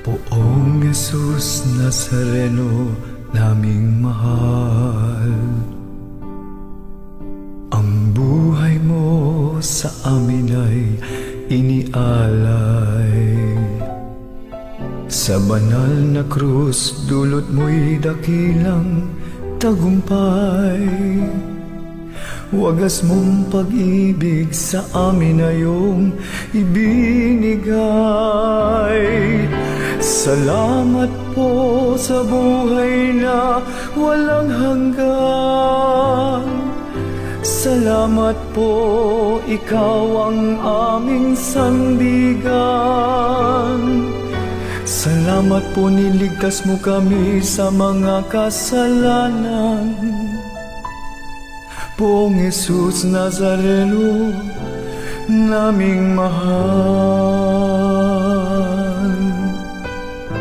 Poong Jesus Nazareno, naming mahal, ang buhay mo sa amin ay inialay. Sa banal na krus, dulot mo'y dakilang tagumpay. Wagas mong pag-ibig sa amin na iyong ibinigay. Salamat po sa buhay na walang hanggan. Salamat po, ikaw ang aming sandigan. Salamat po, niligtas mo kami sa mga kasalanan. Poong Jesus Nazareno, naming mahal.